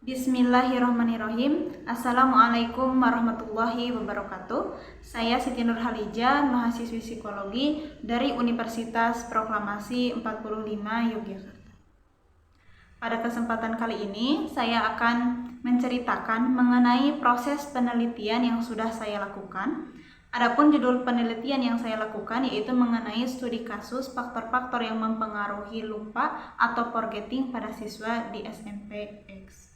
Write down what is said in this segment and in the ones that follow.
Bismillahirrahmanirrahim. Assalamualaikum warahmatullahi wabarakatuh. Saya Siti Nurhaliza, mahasiswi psikologi dari Universitas Proklamasi 45 Yogyakarta. Pada kesempatan kali ini, saya akan menceritakan mengenai proses penelitian yang sudah saya lakukan. Adapun judul penelitian yang saya lakukan yaitu mengenai studi kasus faktor-faktor yang mempengaruhi lupa atau forgetting pada siswa di SMP X.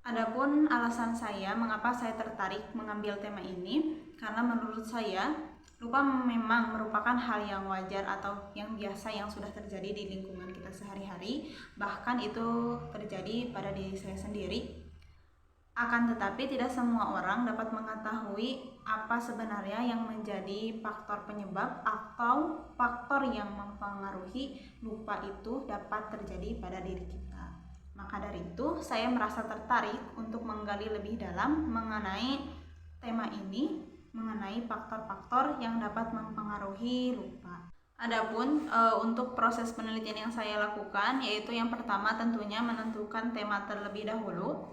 Adapun alasan saya mengapa saya tertarik mengambil tema ini, karena menurut saya lupa memang merupakan hal yang wajar atau yang biasa yang sudah terjadi di lingkungan kita sehari-hari, bahkan itu terjadi pada diri saya sendiri. Akan tetapi tidak semua orang dapat mengetahui apa sebenarnya yang menjadi faktor penyebab atau faktor yang mempengaruhi lupa itu dapat terjadi pada diri kita. Maka dari itu, saya merasa tertarik untuk menggali lebih dalam mengenai tema ini, mengenai faktor-faktor yang dapat mempengaruhi lupa. Adapun untuk proses penelitian yang saya lakukan, yaitu yang pertama tentunya menentukan tema terlebih dahulu.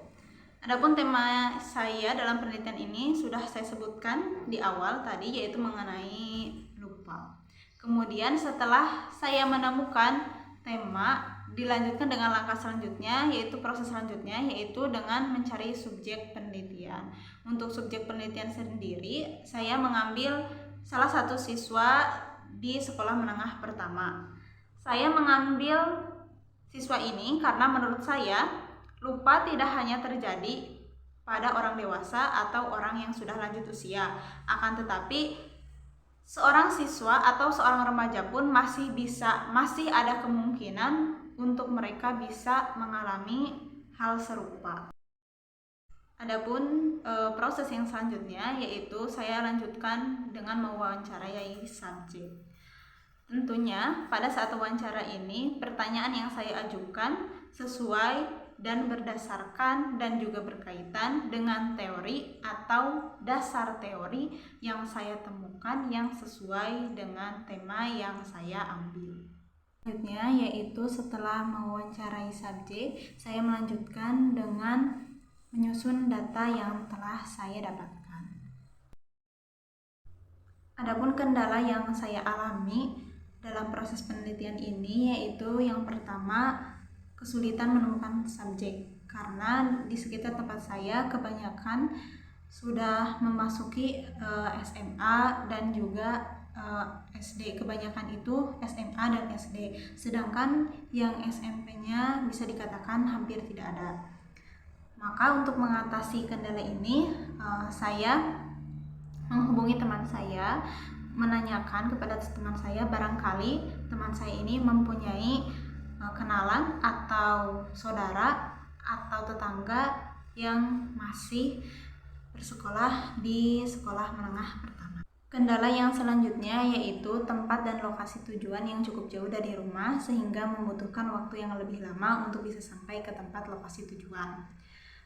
Adapun tema saya dalam penelitian ini sudah saya sebutkan di awal tadi, yaitu mengenai lupa. Kemudian setelah saya menemukan tema, dilanjutkan dengan langkah selanjutnya, yaitu proses selanjutnya, yaitu dengan mencari subjek penelitian. Untuk subjek penelitian sendiri, saya mengambil salah satu siswa di sekolah menengah pertama. Saya mengambil siswa ini karena menurut saya lupa tidak hanya terjadi pada orang dewasa atau orang yang sudah lanjut usia, akan tetapi seorang siswa atau seorang remaja pun masih ada kemungkinan untuk mereka bisa mengalami hal serupa. Adapun proses yang selanjutnya yaitu saya lanjutkan dengan mewawancarai subjek. Tentunya pada saat wawancara ini pertanyaan yang saya ajukan sesuai dan berdasarkan dan juga berkaitan dengan teori atau dasar teori yang saya temukan yang sesuai dengan tema yang saya ambil. Selanjutnya yaitu setelah mewawancarai subjek, saya melanjutkan dengan menyusun data yang telah saya dapatkan. Adapun kendala yang saya alami dalam proses penelitian ini yaitu yang pertama, kesulitan menemukan subjek, karena di sekitar tempat saya kebanyakan sudah memasuki SMA dan juga SD. Kebanyakan itu SMA dan SD, sedangkan yang SMP-nya bisa dikatakan hampir tidak ada. Maka untuk mengatasi kendala ini, saya menghubungi teman saya, menanyakan kepada teman saya barangkali teman saya ini mempunyai kenalan atau saudara atau tetangga yang masih bersekolah di sekolah menengah pertama. Kendala yang selanjutnya yaitu tempat dan lokasi tujuan yang cukup jauh dari rumah sehingga membutuhkan waktu yang lebih lama untuk bisa sampai ke tempat lokasi tujuan.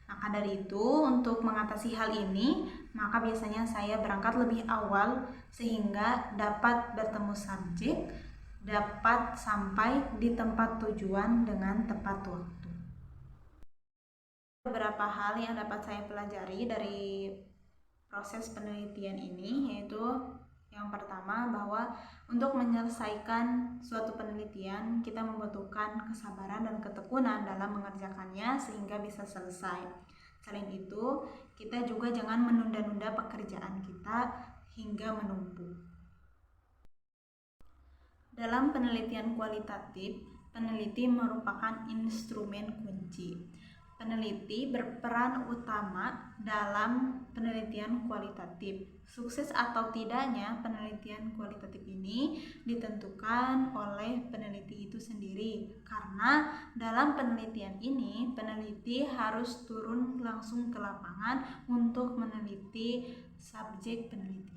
Maka dari itu, untuk mengatasi hal ini, maka biasanya saya berangkat lebih awal sehingga dapat bertemu subjek, dapat sampai di tempat tujuan dengan tepat waktu. Beberapa hal yang dapat saya pelajari dari proses penelitian ini yaitu yang pertama, bahwa untuk menyelesaikan suatu penelitian kita membutuhkan kesabaran dan ketekunan dalam mengerjakannya sehingga bisa selesai. Selain itu, kita juga jangan menunda-nunda pekerjaan kita hingga menumpuk. Dalam penelitian kualitatif, peneliti merupakan instrumen kunci. Peneliti berperan utama dalam penelitian kualitatif. Sukses atau tidaknya penelitian kualitatif ini ditentukan oleh peneliti itu sendiri, karena dalam penelitian ini peneliti harus turun langsung ke lapangan untuk meneliti subjek penelitian.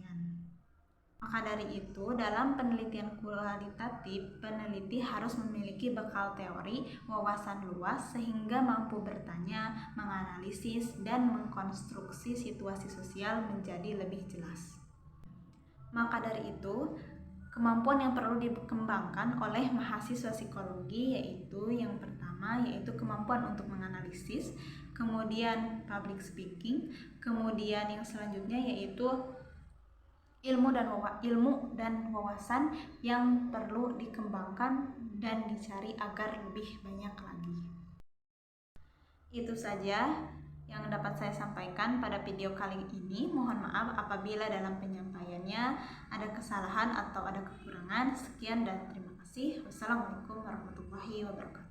Maka dari itu, dalam penelitian kualitatif, peneliti harus memiliki bekal teori, wawasan luas, sehingga mampu bertanya, menganalisis, dan mengkonstruksi situasi sosial menjadi lebih jelas. Maka dari itu, kemampuan yang perlu dikembangkan oleh mahasiswa psikologi yaitu yang pertama, pertama yaitu kemampuan untuk menganalisis, kemudian public speaking, kemudian yang selanjutnya yaitu ilmu dan wawasan yang perlu dikembangkan dan dicari agar lebih banyak lagi. Itu saja yang dapat saya sampaikan pada video kali ini. Mohon maaf apabila dalam penyampaiannya ada kesalahan atau ada kekurangan. Sekian dan terima kasih. Wassalamualaikum warahmatullahi wabarakatuh.